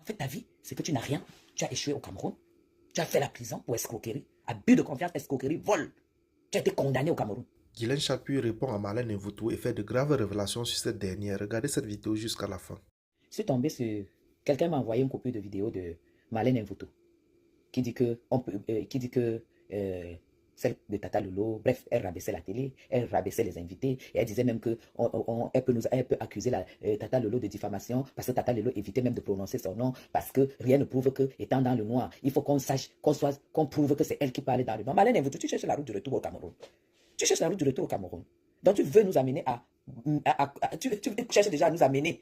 En fait, ta vie, c'est que tu n'as rien. Tu as échoué au Cameroun. Tu as fait la prison pour escroquerie, abus de confiance, escroquerie, vol. Tu as été condamné au Cameroun. Guylaine Chapuis répond à Marlène Mvuto et fait de graves révélations sur cette dernière. Regardez cette vidéo jusqu'à la fin. Je suis tombé sur... Quelqu'un m'a envoyé une copie de vidéo de Marlène Mvuto qui dit que, celle de Tata Lolo, bref, elle rabaissait la télé, elle rabaissait les invités, et elle disait même que elle peut accuser Tata Lolo de diffamation parce que Tata Lolo évitait même de prononcer son nom parce que rien ne prouve que, étant dans le noir, il faut qu'on sache, qu'on prouve que c'est elle qui parlait dans le noir. Marlène Mvuto, tu cherches la route du retour au Cameroun. Tu cherches la route du retour au Cameroun. Donc tu veux nous amener tu cherches déjà à nous amener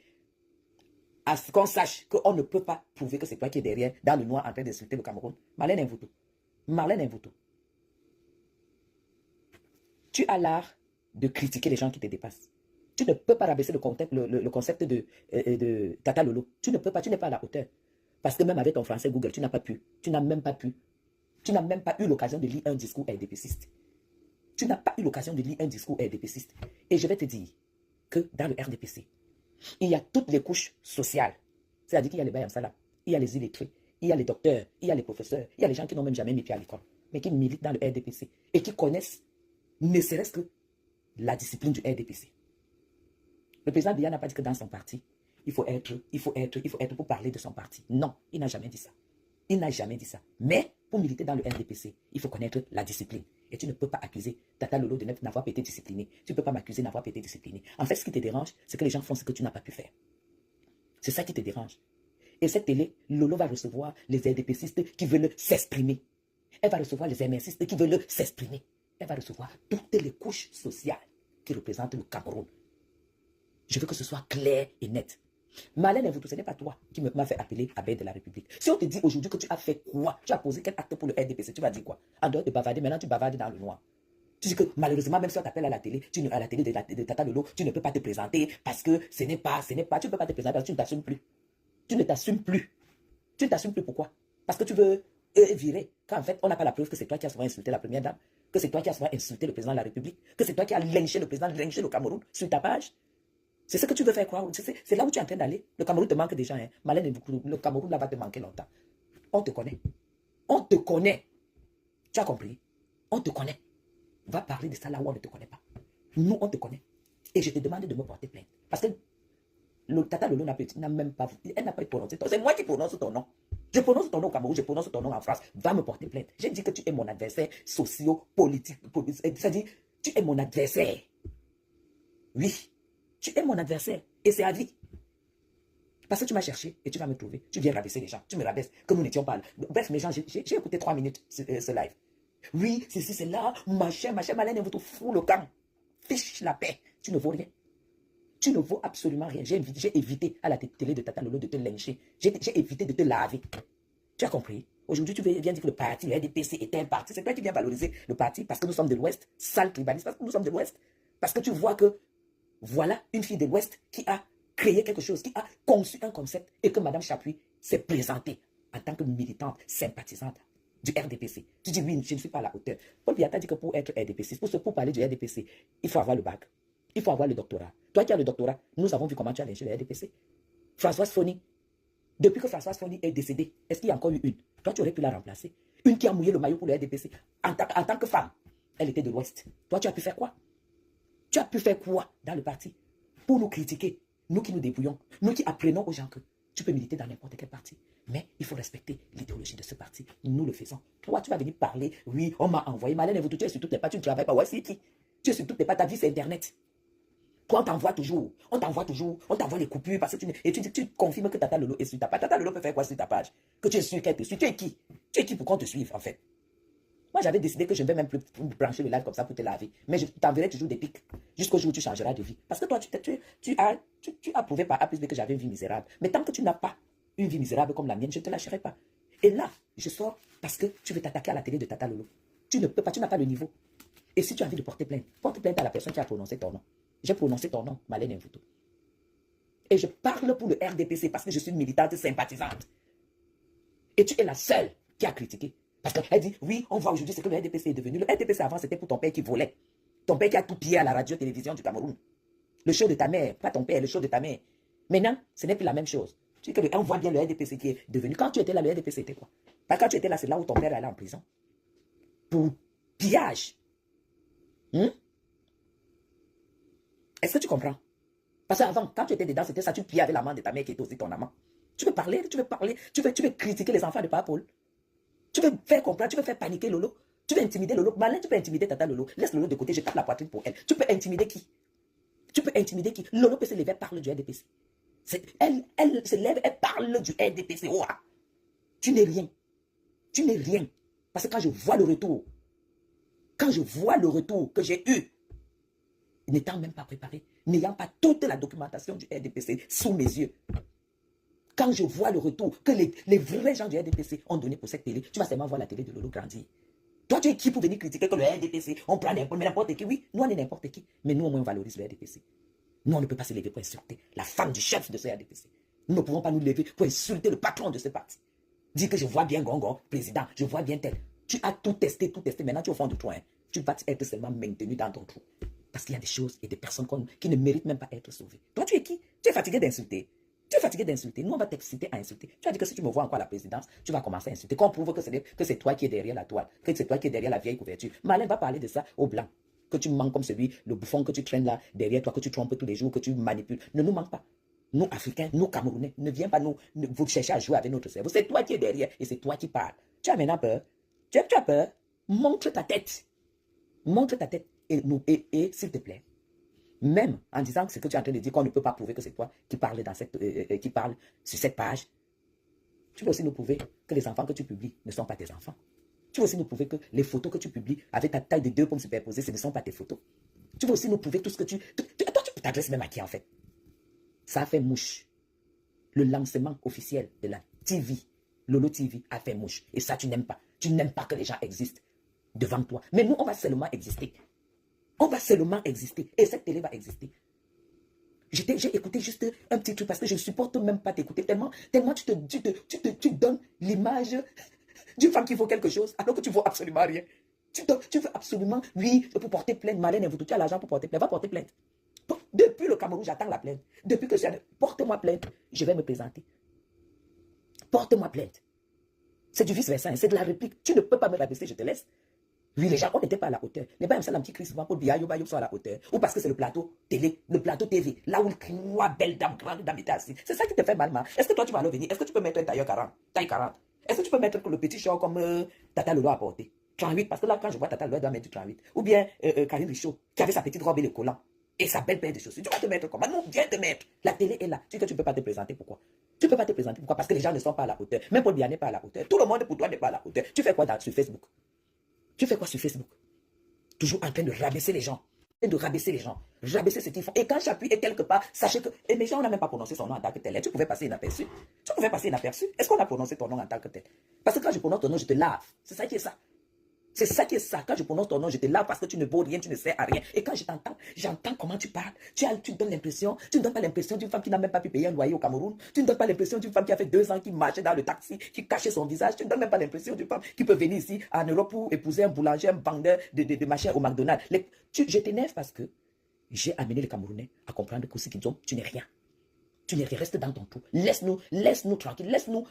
à ce qu'on sache qu'on ne peut pas prouver que c'est toi qui es derrière, dans le noir, en train d'insulter le Cameroun. Marlène Mvuto. Marlène Mvuto. Tu as l'art de critiquer les gens qui te dépassent. Tu ne peux pas rabaisser le concept de Tata Lolo. Tu ne peux pas, tu n'es pas à la hauteur. Parce que même avec ton français Google, tu n'as pas pu. Tu n'as même pas pu. Tu n'as même pas eu l'occasion de lire un discours RDPciste. Tu n'as pas eu l'occasion de lire un discours RDPciste. Et je vais te dire que dans le RDPC, il y a toutes les couches sociales. C'est-à-dire qu'il y a les Bayamsala, il y a les illettrés, il y a les docteurs, il y a les professeurs, il y a les gens qui n'ont même jamais mis pied à l'école, mais qui militent dans le RDPC et qui connaissent ne serait-ce que la discipline du RDPC. Le président Biya n'a pas dit que dans son parti, il faut être pour parler de son parti. Non, il n'a jamais dit ça. Il n'a jamais dit ça. Mais pour militer dans le RDPC, il faut connaître la discipline. Et tu ne peux pas accuser Tata Lolo de n'avoir pas été discipliné. Tu ne peux pas m'accuser d'avoir pas été discipliné. En fait, ce qui te dérange, c'est que les gens font ce que tu n'as pas pu faire. C'est ça qui te dérange. Et cette télé, Lolo va recevoir les RDPcistes qui veulent s'exprimer. Elle va recevoir les MRCistes qui veulent s'exprimer. Elle va recevoir toutes les couches sociales qui représentent le Cameroun. Je veux que ce soit clair et net. Marlène Mvuto, ce n'est pas toi qui m'a fait appeler abeille de la République. Si on te dit aujourd'hui que tu as fait quoi, tu as posé quel acte pour le RDPC, tu vas dire quoi? En dehors de bavarder, maintenant tu bavardes dans le noir. Tu dis que malheureusement, même si on t'appelle à la télé, à la télé de Tata Lolo, tu ne peux pas te présenter parce que ce n'est pas, tu ne peux pas te présenter parce que tu ne t'assumes plus. Tu ne t'assumes plus. Tu ne t'assumes plus pourquoi? Parce que tu veux virer. Quand en fait, on n'a pas la preuve que c'est toi qui as souvent insulté la première dame, que c'est toi qui as souvent insulté le président de la République, que c'est toi qui as lynché le président, lynché le Cameroun sur ta page. C'est ce que tu veux faire croire. C'est là où tu es en train d'aller. Le Cameroun te manque des gens. Hein. Marlène, le Cameroun là va te manquer longtemps. On te connaît. On te connaît. Tu as compris? On te connaît. Va parler de ça là où on ne te connaît pas. Nous, on te connaît. Et je te demande de me porter plainte. Parce que le Tata Lolo n'a même pas... Elle n'a pas prononcé ton nom. C'est moi qui prononce ton nom. Je prononce ton nom au Cameroun, je prononce ton nom en France. Va me porter plainte. J'ai dit que tu es mon adversaire socio-politique. C'est-à-dire, tu es mon adversaire. Oui. Tu es mon adversaire et c'est à vie. Parce que tu m'as cherché et tu vas me trouver. Tu viens rabaisser les gens. Tu me rabaisses que nous n'étions pas là. Bref, mes gens, j'ai écouté 3 minutes ce live. Oui, c'est là, machin, Marlène Mvuto fout le camp. Fiche la paix. Tu ne vaux rien. Tu ne vaux absolument rien. J'ai évité à la télé de Tata Lolo de te lyncher. J'ai évité de te laver. Tu as compris? Aujourd'hui, tu viens dire que le parti, le RDPC est un parti. C'est toi qui viens valoriser le parti parce que nous sommes de l'Ouest. Sale tribaliste, parce que nous sommes de l'Ouest. Parce que tu vois que voilà une fille de l'Ouest qui a créé quelque chose, qui a conçu un concept et que Mme Chapuis s'est présentée en tant que militante, sympathisante du RDPC. Tu dis oui, je ne suis pas à la hauteur. Paul Biya t'a dit que pour être RDPC, pour parler du RDPC, il faut avoir le bac, il faut avoir le doctorat. Toi qui as le doctorat, nous avons vu comment tu as lynché le RDPC. Françoise Foni, depuis que Françoise Foni est décédée, est-ce qu'il y a encore eu une? Toi, tu aurais pu la remplacer. Une qui a mouillé le maillot pour le RDPC en tant que femme. Elle était de l'Ouest. Toi, tu as pu faire quoi? Tu as pu faire quoi dans le parti pour nous critiquer, nous qui nous débrouillons, nous qui apprenons aux gens que tu peux militer dans n'importe quel parti. Mais il faut respecter l'idéologie de ce parti. Nous le faisons. Toi, tu vas venir parler. Oui, on m'a envoyé. Marlène Mvuto, tu es sur toutes les pages, tu ne travailles pas. Ouais, c'est qui? Tu es sur toutes les pages, ta vie, c'est Internet. Toi, on t'envoie toujours. On t'envoie les coupures parce que tu confirmes que Tata Lolo est sur ta page. Tata Lolo peut faire quoi sur ta page? Que tu es sûr qu'elle te suit. Tu es qui? Tu es qui pour qu'on te suive, en fait? Moi, j'avais décidé que je ne vais même plus brancher le live comme ça pour te laver. Mais je t'enverrai toujours des pics jusqu'au jour où tu changeras de vie. Parce que toi, tu as prouvé par A plus B que j'avais une vie misérable. Mais tant que tu n'as pas une vie misérable comme la mienne, je ne te lâcherai pas. Et là, je sors parce que tu veux t'attaquer à la télé de Tata Lolo. Tu ne peux pas, tu n'as pas le niveau. Et si tu as envie de porter plainte, porte plainte à la personne qui a prononcé ton nom. J'ai prononcé ton nom, Marlène Mvuto. Et je parle pour le RDPC parce que je suis une militante sympathisante. Et tu es la seule qui a critiqué. Parce qu'elle dit, oui, on voit aujourd'hui ce que le RDPC est devenu. Le RDPC avant, c'était pour ton père qui volait. Ton père qui a tout pillé à la radio-télévision du Cameroun. Le show de ta mère, pas ton père, le show de ta mère. Maintenant, ce n'est plus la même chose. Tu dis on voit bien le RDPC qui est devenu. Quand tu étais là, le RDPC était quoi? Parce que quand tu étais là, c'est là où ton père allait en prison. Pour pillage. Est-ce que tu comprends? Parce qu'avant, quand tu étais dedans, c'était ça, tu pillais avec la main de ta mère qui était aussi ton amant. Tu veux parler, tu veux critiquer les enfants de Papa Paul. Tu veux faire comprendre, tu veux faire paniquer Lolo. Tu veux intimider Lolo. Malin, tu peux intimider Tata Lolo. Laisse Lolo de côté, je tape la poitrine pour elle. Tu peux intimider qui? Tu peux intimider qui? Lolo peut se lever, parle du RDPC. Elle se lève, elle parle du RDPC. Oh, tu n'es rien. Tu n'es rien. Parce que quand je vois le retour que j'ai eu, n'étant même pas préparé, n'ayant pas toute la documentation du RDPC sous mes yeux, quand je vois le retour que les vrais gens du RDPC ont donné pour cette télé, tu vas seulement voir la télé de Lolo grandir. Toi, tu es qui pour venir critiquer que le RDPC, on prend n'importe qui? Oui, nous, on est n'importe qui. Mais nous, au moins, on valorise le RDPC. Nous, on ne peut pas se lever pour insulter la femme du chef de ce RDPC. Nous ne pouvons pas nous lever pour insulter le patron de ce parti. Dire que je vois bien Gongo, président, je vois bien tel. Tu as tout testé. Maintenant, tu es au fond de toi. Tu vas être seulement maintenu dans ton trou. Parce qu'il y a des choses et des personnes qui ne méritent même pas être sauvées. Toi, tu es qui? Tu es fatigué d'insulter. Nous, on va t'exciter à insulter. Tu as dit que si tu me vois encore à la présidence, tu vas commencer à insulter. Qu'on prouve que c'est toi qui es derrière la toile, que c'est toi qui es derrière la vieille couverture. Malin va parler de ça aux Blancs. Que tu manques comme celui, le bouffon que tu traînes là derrière toi, que tu trompes tous les jours, que tu manipules. Ne nous manque pas. Nous, Africains, nous, Camerounais, ne viens pas vous chercher à jouer avec notre cerveau. C'est toi qui es derrière et c'est toi qui parles. Tu as maintenant peur. Tu as peur. Montre ta tête. Et s'il te plaît, même en disant que ce que tu es en train de dire, qu'on ne peut pas prouver que c'est toi qui parle, qui parle sur cette page, tu veux aussi nous prouver que les enfants que tu publies ne sont pas tes enfants. Tu veux aussi nous prouver que les photos que tu publies avec ta taille de 2 pommes superposées, ce ne sont pas tes photos. Tu veux aussi nous prouver tout ce que toi, tu t'adresses même à qui en fait? Ça a fait mouche. Le lancement officiel de la TV, Lolo TV, a fait mouche. Et ça, tu n'aimes pas. Tu n'aimes pas que les gens existent devant toi. Mais nous, on va seulement exister. Et cette télé va exister. J'ai écouté juste un petit truc parce que je ne supporte même pas t'écouter. Tellement tu donnes l'image d'une femme qui vaut quelque chose alors que tu ne vaux absolument rien. Tu veux absolument, oui, pour porter plainte. Malène, tu as l'argent pour porter plainte. Va porter plainte. Depuis le Cameroun, j'attends la plainte. Depuis que porte-moi plainte, je vais me présenter. Porte-moi plainte. C'est du vice-versa, c'est de la réplique. Tu ne peux pas me rabaisser, je te laisse. Oui, les gens, on n'était pas à la hauteur. Les gens, ça, qui crient souvent pour Biayo, sont à la hauteur. Ou parce que c'est le plateau télé, le plateau TV, là où trois belles dames, grandes dames étaient assises. C'est ça qui te fait mal, man. Est-ce que toi, tu vas aller venir? Est-ce que tu peux mettre un tailleur 40? Taille 40. Est-ce que tu peux mettre le petit short comme Tata Lolo a porté? 38, parce que là, quand je vois Tata Lolo, elle doit mettre du 38. Ou bien Karine Richaud, qui avait sa petite robe et le collant. Et sa belle paire de chaussures. Tu vas te mettre comment? Non, viens te mettre. La télé est là. Tu dis que tu ne peux pas te présenter. Pourquoi? Tu ne peux pas te présenter. Pourquoi? Parce que les gens ne sont pas à la hauteur. Même Paul Biya n'est pas à la hauteur. Tout le monde pour toi n'est pas à la hauteur. Tu fais quoi sur Facebook? Tu fais quoi sur Facebook? Toujours en train de rabaisser les gens. Rabaisser ce qu'ils font. Et quand j'appuie quelque part, sachez que. Et mes gens, on n'a même pas prononcé son nom en tant que tel. Tu pouvais passer inaperçu. Est-ce qu'on a prononcé ton nom en tant que tel? Parce que quand je prononce ton nom, je te lave. C'est ça qui est ça. Quand je prononce ton nom, je te lave parce que tu ne vaux rien, tu ne sers à rien. Et quand je t'entends, j'entends comment tu parles. Tu donnes l'impression, tu ne donnes pas l'impression d'une femme qui n'a même pas pu payer un loyer au Cameroun. Tu ne donnes pas l'impression d'une femme qui a fait 2 ans, qui marchait dans le taxi, qui cachait son visage. Tu ne donnes même pas l'impression d'une femme qui peut venir ici en Europe pour épouser un boulanger, un vendeur de machins au McDonald's. Je t'énerve parce que j'ai amené les Camerounais à comprendre que ce qu'ils ont, tu n'es rien. Tu n'es rien, reste dans ton trou. Laisse-nous tranquille. Laisse-nous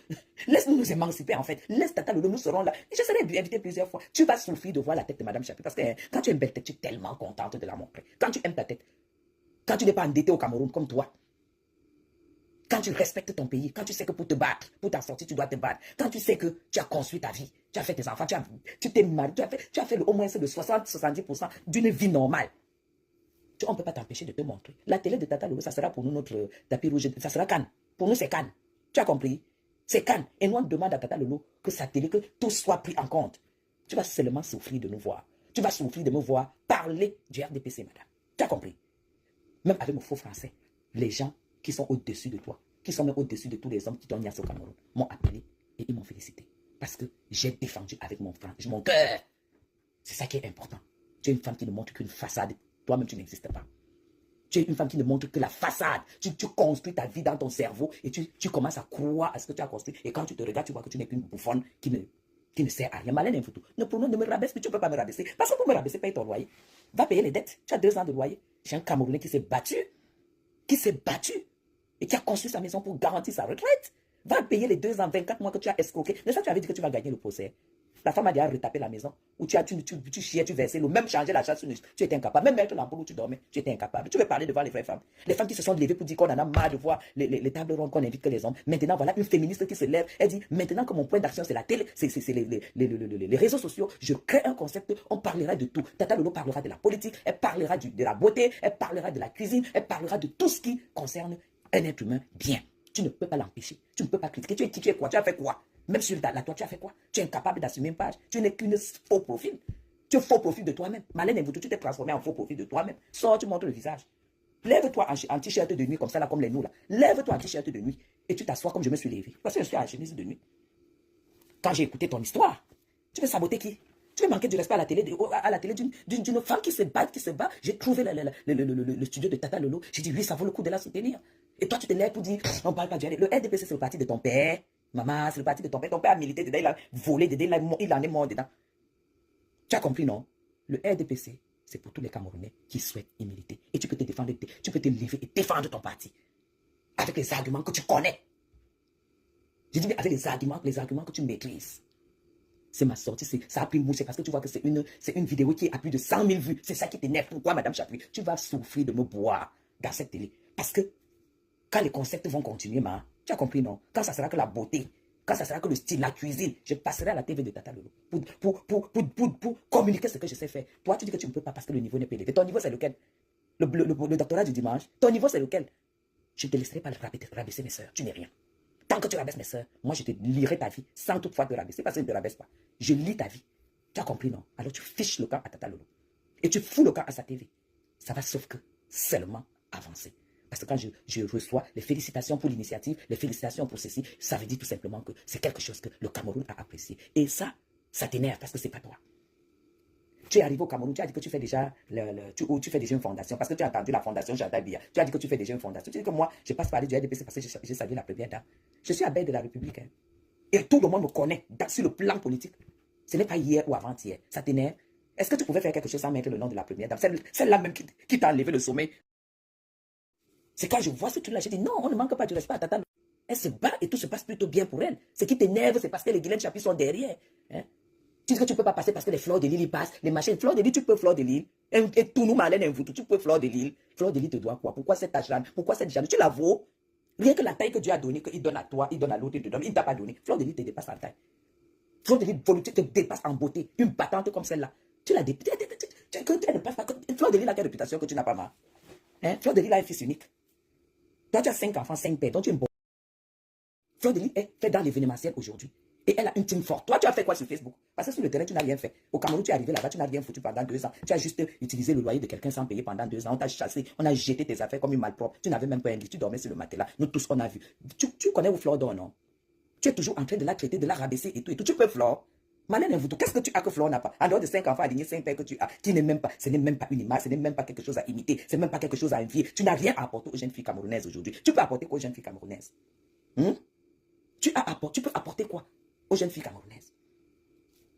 nous émanciper en fait. Laisse Tata Lolo, nous serons là. Je serai invité plusieurs fois. Tu vas souffrir de voir la tête de Madame Chapi parce que quand tu as une belle tête, tu es tellement contente de la montrer. Quand tu aimes ta tête, quand tu n'es pas endetté au Cameroun comme toi, quand tu respectes ton pays, quand tu sais que pour te battre, pour t'en sortir, tu dois te battre, quand tu sais que tu as construit ta vie, tu as fait tes enfants, tu t'es marié, tu as fait au moins le 60-70% d'une vie normale. On ne peut pas t'empêcher de te montrer. La télé de Tata Lolo, ça sera pour nous notre tapis rouge. Ça sera Cannes. Pour nous, c'est Cannes. Tu as compris? C'est Cannes. Et nous, on demande à Tata Lolo que sa télé, que tout soit pris en compte. Tu vas seulement souffrir de nous voir. Tu vas souffrir de me voir parler du RDPC, madame. Tu as compris? Même avec mon faux français, les gens qui sont au-dessus de toi, qui sont même au-dessus de tous les hommes qui t'ont mis au Cameroun, m'ont appelé et ils m'ont félicité. Parce que j'ai défendu avec mon cœur. C'est ça qui est important. Tu es une femme qui ne montre qu'une façade. Toi-même, tu n'existes pas. Tu es une femme qui ne montre que la façade. Tu construis ta vie dans ton cerveau et tu commences à croire à ce que tu as construit. Et quand tu te regardes, tu vois que tu n'es qu'une bouffonne qui ne sert à rien. Malin Infoutou. Ne me rabaisse, mais tu ne peux pas me rabaisser. Parce que pour me rabaisser, paye ton loyer. Va payer les dettes. Tu as 2 ans de loyer. J'ai un Camerounais qui s'est battu. et qui a construit sa maison pour garantir sa retraite, va payer les 2 ans, 24 mois que tu as escroqué. Mais ça, tu avais dit que tu vas gagner le procès. La femme a déjà retapé la maison, où tu chiais, tu versais l'eau, même changer la chasse, tu étais incapable. Même mettre l'ampoule où tu dormais, tu étais incapable. Tu veux parler devant les vraies femmes. Les femmes qui se sont levées pour dire qu'on en a marre de voir les tables rondes, qu'on invite que les hommes. Maintenant, voilà une féministe qui se lève. Elle dit, maintenant que mon point d'action, c'est la télé, c'est les réseaux sociaux, je crée un concept, on parlera de tout. Tata Lolo parlera de la politique, elle parlera de la beauté, elle parlera de la cuisine, elle parlera de tout ce qui concerne un être humain bien. Tu ne peux pas l'empêcher. Tu ne peux pas critiquer. Tu es qui, tu es quoi? Tu as fait quoi? Même sur la toi, tu as fait quoi? Tu es incapable d'assumer une page. Tu n'es qu'une faux profil. Tu es faux profil de toi-même. Malène Mvoutou, tu t'es transformé en faux profil de toi-même. Sors, tu montres le visage. Lève-toi en t-shirt de nuit, comme ça, là, comme les nous, là. Lève-toi en t-shirt de nuit. Et tu t'assois comme je me suis levé. Parce que je suis en chemise de nuit. Quand j'ai écouté ton histoire, tu veux saboter qui? Tu veux manquer du respect à la télé, d'une femme qui se bat, J'ai trouvé le studio de Tata Lolo. J'ai dit, oui, ça vaut le coup de la soutenir. Et toi, tu te lèves pour dire, on ne parle pas du RDPC. Le RDPC, c'est le parti de ton père. Maman, c'est le parti de ton père. Ton père a milité dedans, il a volé dedans, il en est mort dedans. Tu as compris, non? Le RDPC, c'est pour tous les Camerounais qui souhaitent y militer. Et tu peux te défendre, tu peux te lever et défendre ton parti. Avec les arguments que tu connais. J'ai dit avec les arguments que tu maîtrises. C'est ma sortie, ça a pris mouche, c'est parce que tu vois que c'est une vidéo qui a plus de 100 000 vues. C'est ça qui t'énerve. Pourquoi, Madame Chapuis? Tu vas souffrir de me boire dans cette télé. Parce que quand les concepts vont continuer, tu as compris, non? Quand ça sera que la beauté, quand ça sera que le style, la cuisine, je passerai à la TV de Tata Lolo pour communiquer ce que je sais faire. Toi, tu dis que tu ne peux pas parce que le niveau n'est pas élevé. Ton niveau, c'est lequel? Le doctorat du dimanche. Ton niveau, c'est lequel? Je ne te laisserai pas rabaisser mes soeurs. Tu n'es rien. Tant que tu rabaisses mes soeurs, moi, je te lirai ta vie sans toutefois te rabaisser parce que je ne te rabaisse pas. Je lis ta vie. Tu as compris, non? Alors, tu fiches le camp à Tata Lolo. Et tu fous le camp à sa TV. Ça va sauf que seulement avancer. Parce que quand je reçois les félicitations pour l'initiative, les félicitations pour ceci, ça veut dire tout simplement que c'est quelque chose que le Cameroun a apprécié. Et ça t'énerve parce que c'est pas toi. Tu es arrivé au Cameroun, tu as dit que tu fais déjà, tu fais déjà une fondation, parce que tu as entendu la fondation Jardin Bia. Tu as dit que tu fais déjà une fondation. Tu dis que moi, je passe par les du RDPC parce que j'ai salué la première dame. Je suis abeille de la République. Hein. Et tout le monde me connaît sur le plan politique. Ce n'est pas hier ou avant-hier. Ça t'énerve. Est-ce que tu pouvais faire quelque chose sans mettre le nom de la première dame? Celle-là même qui t'a enlevé le sommeil. C'est quand je vois ce truc-là, je dis non, on ne manque pas de respect à Tata. Elle se bat et tout se passe plutôt bien pour elle. Ce qui t'énerve, c'est parce que les Guylaine Chapuis sont derrière. Hein? Tu dis que tu ne peux pas passer parce que les fleurs de l'île, ils passent. Les machines, fleurs de l'île, tu peux fleurs de l'île. Et tout nous, Malène, vous, tu peux fleurs de l'île. Fleurs de l'île te doit quoi? Pourquoi cette acharne? Pourquoi cette jalousie? Tu la vaux. Rien que la taille que Dieu a donnée, qu'il donne à toi, il donne à l'autre, il te donne. Il ne t'a pas donné. Fleur de l'île te dépasse en taille. Fleur de l'île volonté te dépasse en beauté. Une battante comme celle-là. Tu la dépasses. Fleur de l'île a quelle réputation que tu n'as pas mal? Hein? Fleur de l'île a un fils unique. Toi, tu as 5 enfants, 5 pères, donc tu es une bonne. Fleur de Lys est fait dans l'événementiel aujourd'hui. Et elle a une team forte. Toi, tu as fait quoi sur Facebook? Parce que sur le terrain, tu n'as rien fait. Au Cameroun, tu es arrivé là-bas, tu n'as rien foutu pendant 2 ans. Tu as juste utilisé le loyer de quelqu'un sans payer pendant 2 ans. On t'a chassé, on a jeté tes affaires comme une malpropre. Tu n'avais même pas un lit, tu dormais sur le matelas. Nous tous, on a vu. Tu connais où Flore dort, non? Tu es toujours en train de la traiter, de la rabaisser et tout. Tu peux Flore? Malène Mvoutou, qu'est-ce que tu as que Flore n'a pas? En dehors de 5 enfants alignés, 5 pères que tu as, ce n'est même pas une image, ce n'est même pas quelque chose à imiter, ce n'est même pas quelque chose à envier. Tu n'as rien à apporter aux jeunes filles camerounaises aujourd'hui. Tu peux apporter quoi aux jeunes filles camerounaises? Tu peux apporter quoi aux jeunes filles camerounaises?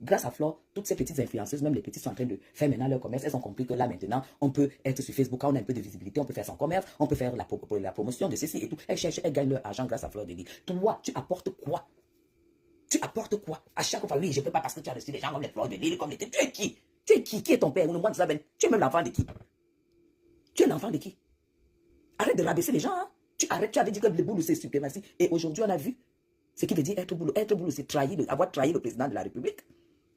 Grâce à Flore, toutes ces petites influenceuses, même les petites, sont en train de faire maintenant leur commerce. Elles ont compris que là, maintenant, on peut être sur Facebook, quand on a un peu de visibilité, on peut faire son commerce, on peut faire la promotion de ceci et tout. Elles cherchent, elles gagnent leur argent grâce à Flore de Lys. Toi, tu apportes quoi? Tu apportes quoi? À chaque fois, oui, je ne peux pas parce que tu as reçu des gens comme les Fleurs de Lys, comme les... Tu es qui? Tu es qui? Qui est ton père? Ou le moine Zaben? Tu es même l'enfant de qui? Tu es l'enfant de qui? Arrête de rabaisser les gens, hein? Tu avais dit que le boulot, c'est suprématie. Et aujourd'hui, on a vu ce qui veut dire être boulot. Être boulot, c'est avoir trahi le président de la République.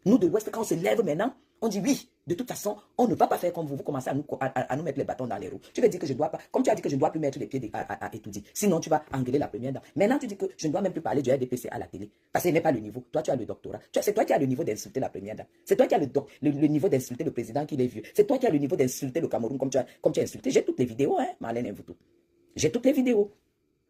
Nous, de l'Ouest, quand on se lève maintenant, on dit oui, de toute façon, on ne va pas faire comme vous. Vous commencez à nous mettre les bâtons dans les roues. Tu veux dire que je ne dois pas, comme tu as dit que je ne dois plus mettre les pieds à étudier. Sinon, tu vas engueuler la première dame. Maintenant, tu dis que je ne dois même plus parler du RDPC à la télé. Parce que ce n'est pas le niveau. Toi, tu as le doctorat. C'est toi qui as le niveau d'insulter la première dame. C'est toi qui as le niveau d'insulter le président qui est vieux. C'est toi qui as le niveau d'insulter le Cameroun comme tu as insulté. J'ai toutes les vidéos, hein, Malène Mvoutou. J'ai toutes les vidéos.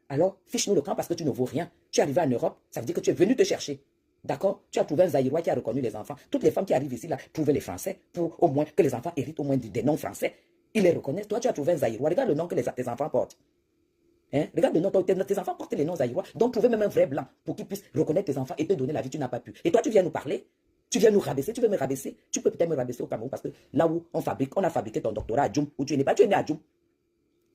Alors, fiche-nous le camp parce que tu ne vaux rien. Tu es arrivé en Europe, ça veut dire que tu es venu te chercher. D'accord? Tu as trouvé un Zaïrois qui a reconnu les enfants. Toutes les femmes qui arrivent ici, là, trouvaient les Français pour au moins que les enfants héritent au moins des noms français. Ils les reconnaissent. Toi, tu as trouvé un Zaïrois. Regarde le nom que tes enfants portent. Hein? Regarde le nom. Tes enfants portent les noms Zaïrois. Donc, trouver même un vrai blanc pour qu'ils puissent reconnaître tes enfants et te donner la vie. Tu n'as pas pu. Et toi, tu viens nous parler. Tu viens nous rabaisser. Tu veux me rabaisser. Tu peux peut-être me rabaisser au Cameroun parce que là où on a fabriqué ton doctorat à Djoum, où tu es né. Pas tu es né à Djoum.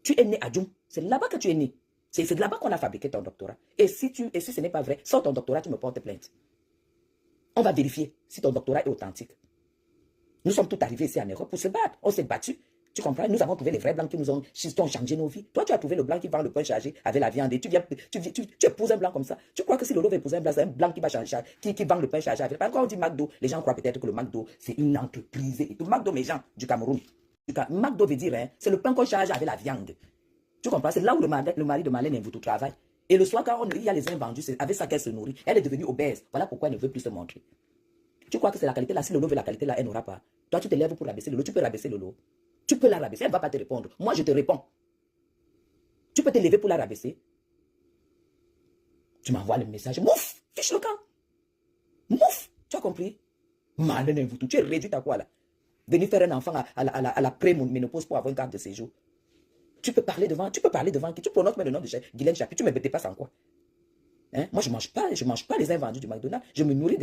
Tu es né à Djoum. C'est là-bas que tu es né. C'est de là-bas qu'on a fabriqué ton doctorat. Et si ce n'est pas vrai, sors ton doctorat, tu me portes plainte. On va vérifier si ton doctorat est authentique. Nous sommes tous arrivés ici en Europe pour se battre. On s'est battu. Tu comprends? Nous avons trouvé les vrais blancs qui nous ont changé nos vies. Toi, tu as trouvé le blanc qui vend le pain chargé avec la viande et tu épouses un blanc comme ça. Tu crois que si Lolo va épouser un blanc, c'est un blanc qui va changer, qui vend le pain chargé avec. Quand on dit McDo, les gens croient peut-être que le McDo, c'est une entreprise. Et tout. McDo, mes gens, du Cameroun. McDo veut dire, hein, c'est le pain qu'on charge avec la viande. Tu comprends? C'est là où le mari de Marlène Mvuto travaille. Et le soir, quand il y a les invendus, c'est avec ça qu'elle se nourrit. Elle est devenue obèse. Voilà pourquoi elle ne veut plus se montrer. Tu crois que c'est la qualité là? Si Lolo veut la qualité là, elle n'aura pas. Toi, tu te lèves pour rabaisser Lolo. Tu peux rabaisser Lolo. Tu peux la rabaisser. Elle ne va pas te répondre. Moi, je te réponds. Tu peux te lever pour la rabaisser. Tu m'envoies le message. Mouf! Fiche le camp. Mouf! Tu as compris? Marlène Mvuto, tu es réduite à quoi là? Venir faire un enfant à la pré-ménopause pour avoir une carte de séjour. Tu peux parler devant qui? Tu prononces même le nom de Guylaine Chapuis. Tu ne me dépasses en quoi? Hein? Moi, je ne mange pas les invendus du McDonald's. Je me nourris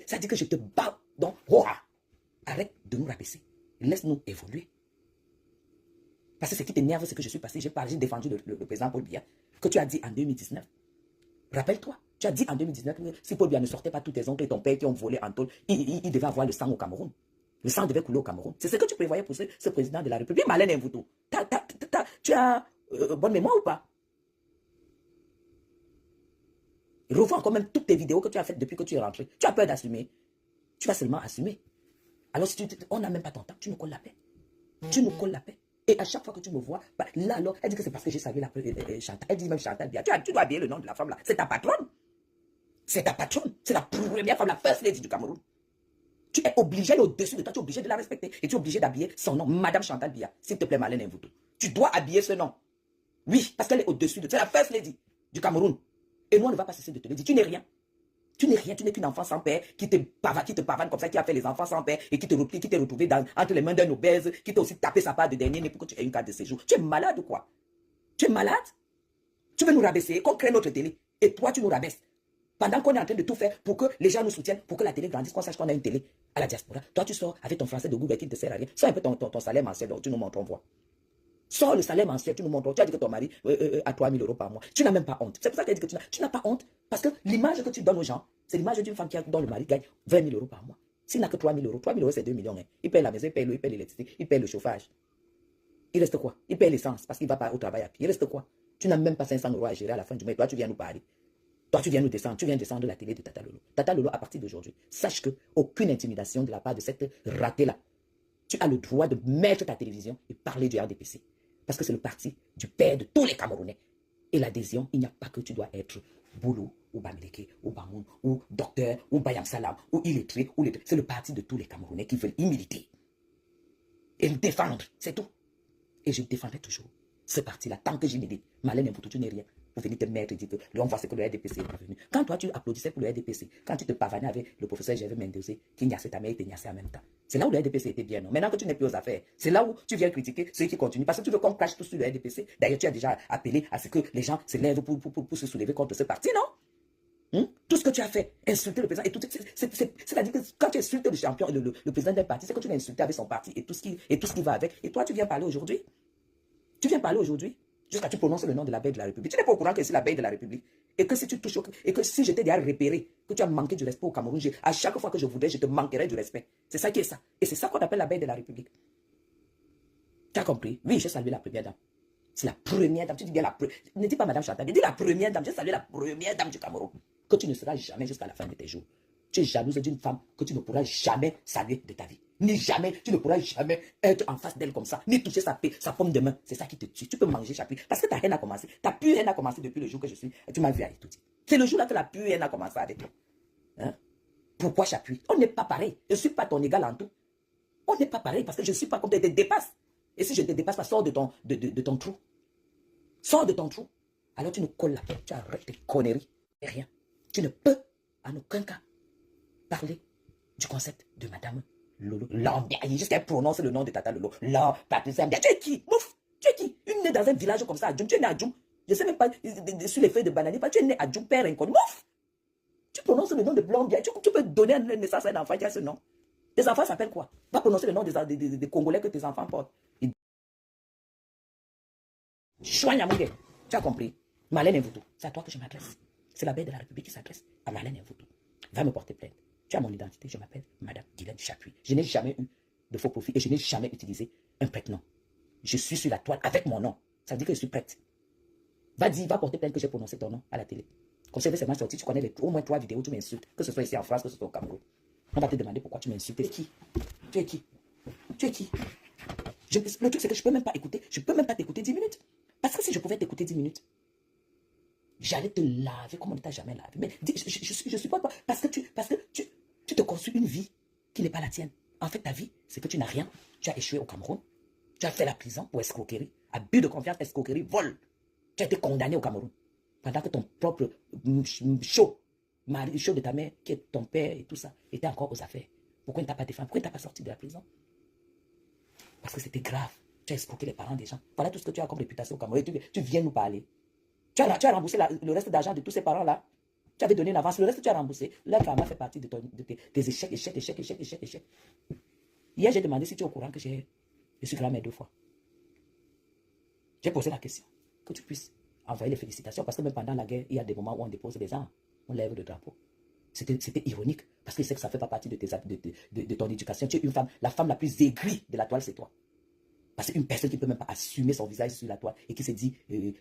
ça dit que je te bats. Donc, arrête de nous rabaisser. Laisse-nous évoluer. Parce que ce qui t'énerve, c'est que je suis passé, j'ai défendu le président Paul Biya, que tu as dit en 2019. Rappelle-toi, tu as dit en 2019 que si Paul Biya ne sortait pas tous tes oncles et ton père qui ont volé en tôle, il devait avoir le sang au Cameroun. Le sang devait couler au Cameroun. C'est ce que tu prévoyais pour ce président de la République. Marlène Mvuto, tu as bonne mémoire ou pas? Revois encore même toutes tes vidéos que tu as faites depuis que tu es rentré. Tu as peur d'assumer. Tu vas seulement assumer. Alors, si on n'a même pas ton temps, tu nous colles la paix. Tu nous colles la paix. Et à chaque fois que tu me vois, bah, là alors, elle dit que c'est parce que j'ai salué Chantal. Elle dit même Chantal bien. Tu dois habiller le nom de la femme là. C'est ta patronne. C'est ta patronne. C'est la première femme, la first lady du Cameroun. Tu es obligé, elle est au-dessus de toi, tu es obligé de la respecter. Et tu es obligé d'habiller son nom, Madame Chantal Biya. S'il te plaît, Marlène Mvuto. Tu dois habiller ce nom. Oui, parce qu'elle est au-dessus de toi. C'est la first lady du Cameroun. Et nous, on ne va pas cesser de te le dire. Tu n'es rien. Tu n'es rien, tu n'es qu'une enfant sans père qui te pavane comme ça, qui a fait les enfants sans père et qui t'est retrouvé entre les mains d'un obèse, qui t'a aussi tapé sa part de dernier né pour que tu aies une carte de séjour. Tu es malade ou quoi? Tu es malade? Tu veux nous rabaisser, qu'on crée notre télé et toi tu nous rabaisses. Pendant qu'on est en train de tout faire pour que les gens nous soutiennent, pour que la télé grandisse, qu'on sache qu'on a une télé à la diaspora. Toi tu sors avec ton français de Google qui ne te sert à rien. Sors un peu ton salaire mensuel, tu nous montres, on voit. Sors le salaire mensuel, tu nous montres. Tu as dit que ton mari a 3 000 € par mois. Tu n'as même pas honte. C'est pour ça qu'elle dit que tu n'as pas honte. Parce que l'image que tu donnes aux gens, c'est l'image d'une femme dont le mari gagne 20 000 € par mois. S'il n'a que 3 000 €, 3 000 € c'est 2 millions. Hein. Il paye la maison, il paye l'eau, il paye l'électricité, il paye le chauffage. Il reste quoi? Il paye l'essence parce qu'il ne va pas au travail à pied. Il reste quoi? Tu n'as même pas 500 € à gérer à la fin du mois. Et toi, tu viens nous parler. Toi, tu viens nous descendre. Tu viens descendre la télé de Tata Lolo. Tata Lolo, à partir d'aujourd'hui, sache qu'aucune intimidation de la part de cette ratée-là. Tu as le droit de mettre ta télévision et parler du RDPC. Parce que c'est le parti du père de tous les Camerounais. Et l'adhésion, il n'y a pas que tu dois être Boulou, ou Bamileke, ou Bamoun, ou docteur, ou Bayam Salam, ou illettré, ou lettré. C'est le parti de tous les Camerounais qui veulent y militer. Et me défendre, c'est tout. Et je défendrai toujours ce parti-là, tant que j'y milite. Marlène Mvuto, tu n'es rien. Pour venir te mettre et dire que on voit ce que le RDPC est parvenu. Quand toi, tu applaudissais pour le RDPC, quand tu te pavanais avec le professeur Gervais Mendoza, qui niassait ta mère et te niassait en même temps. C'est là où le RDPC était bien, non? Maintenant que tu n'es plus aux affaires, c'est là où tu viens critiquer ceux qui continuent. Parce que tu veux qu'on crache tout sur le RDPC. D'ailleurs, tu as déjà appelé à ce que les gens se lèvent pour se soulever contre ce parti, non? Tout ce que tu as fait, insulter le président, et tout, c'est-à-dire que quand tu insultes le champion, le président d'un parti, c'est que tu l'as insulté avec son parti et tout ce qui va avec. Et toi, tu viens parler aujourd'hui? Tu viens parler aujourd'hui? Jusqu'à tu prononces le nom de la Veille de la République. Tu n'es pas au courant que c'est la Veille de la République. Et que si tu touches, et que si j'étais déjà repéré, que tu as manqué du respect au Cameroun, à chaque fois que je voudrais, je te manquerais du respect. C'est ça qui est ça. Et c'est ça qu'on appelle la Veille de la République. Tu as compris? Oui, j'ai salué la première dame. C'est la première dame. Tu dis bien la première. Ne dis pas Madame Chantal, dis la première dame. J'ai salué la première dame du Cameroun. Que tu ne seras jamais jusqu'à la fin de tes jours. Tu es jalouse d'une femme que tu ne pourras jamais saluer de ta vie. Ni jamais, tu ne pourras jamais être en face d'elle comme ça, ni toucher sa paume de main. C'est ça qui te tue. Tu peux manger chaque nuit. Parce que ta haine a commencé. Ta pure haine a commencé depuis le jour que je suis. Tu m'as vu à Itoudi. C'est le jour-là que la pure haine a commencé avec toi. Hein? Pourquoi Chapuis? On n'est pas pareil. Je ne suis pas ton égal en tout. On n'est pas pareil parce que je ne suis pas comme tu te dépasses. Et si je ne te dépasse pas, sors de ton trou. Sors de ton trou. Alors tu nous colles la tête. Tu arrêtes tes conneries. Et rien. Tu ne peux en aucun cas parler du concept de Madame Lolo Lambia. Jusqu'à prononcer le nom de Tata Lolo. Patricia. Tu es qui? Mouf. Tu es qui? Une née dans un village comme ça à Djoum. Tu es né à Djoum. Je ne sais même pas sur les feuilles de bananier. Tu es né à Djoum, père inconnu. Mouf. Tu prononces le nom de Blambia. Tu peux donner une naissance à un enfant qui a ce nom. Tes enfants s'appellent quoi? Va prononcer le nom des Congolais que tes enfants portent. Chouanyamoudé. Tu as compris? Marlène Mvuto, c'est à toi que je m'adresse. C'est la belle de la République qui s'adresse à Marlène Mvuto. Va me porter plainte. Tu as mon identité, je m'appelle Madame Guylaine Chapuis. Je n'ai jamais eu de faux profil et je n'ai jamais utilisé un prête-nom. Je suis sur la toile avec mon nom. Ça veut dire que je suis prête. Va dire, va porter plainte que j'ai prononcé ton nom à la télé. Comme si c'est sorti, tu connais au moins 3 vidéos où tu m'insultes, que ce soit ici en France, que ce soit au Cameroun. On va te demander pourquoi tu m'insultes. Tu es qui? Tu es qui? Tu es qui? Le truc, c'est que je ne peux même pas écouter. Je ne peux même pas t'écouter 10 minutes. Parce que si je pouvais t'écouter 10 minutes, j'allais te laver comme on ne t'a jamais lavé. Mais je suis pas toi. Parce que tu te construis une vie qui n'est pas la tienne. En fait, ta vie, c'est que tu n'as rien. Tu as échoué au Cameroun. Tu as fait la prison pour escroquerie, abus de confiance, escroquerie, vol. Tu as été condamné au Cameroun. Pendant que ton propre chaud, mari, chaud de ta mère, qui est ton père et tout ça, était encore aux affaires. Pourquoi il ne t'a pas défendu? Pourquoi il ne t'a pas sorti de la prison? Parce que c'était grave. Tu as escroqué les parents des gens. Voilà tout ce que tu as comme réputation au Cameroun. Tu viens nous parler. Tu as remboursé le reste d'argent de tous ces parents-là. Tu avais donné une avance. Le reste, tu as remboursé. Leur karma fait partie de tes échecs. Hier, j'ai demandé si tu es au courant que je suis grand-mère 2 fois. J'ai posé la question. Que tu puisses envoyer les félicitations. Parce que même pendant la guerre, il y a des moments où on dépose des armes. On lève le drapeau. C'était ironique. Parce que je sais que ça ne fait pas partie de ton éducation. Tu es une femme. La femme la plus aigrie de la toile, c'est toi. Parce qu'une personne qui ne peut même pas assumer son visage sur la toile et qui se dit,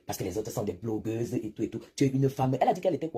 parce que les autres sont des blogueuses et tout, tu es une femme. Elle a dit qu'elle était quoi?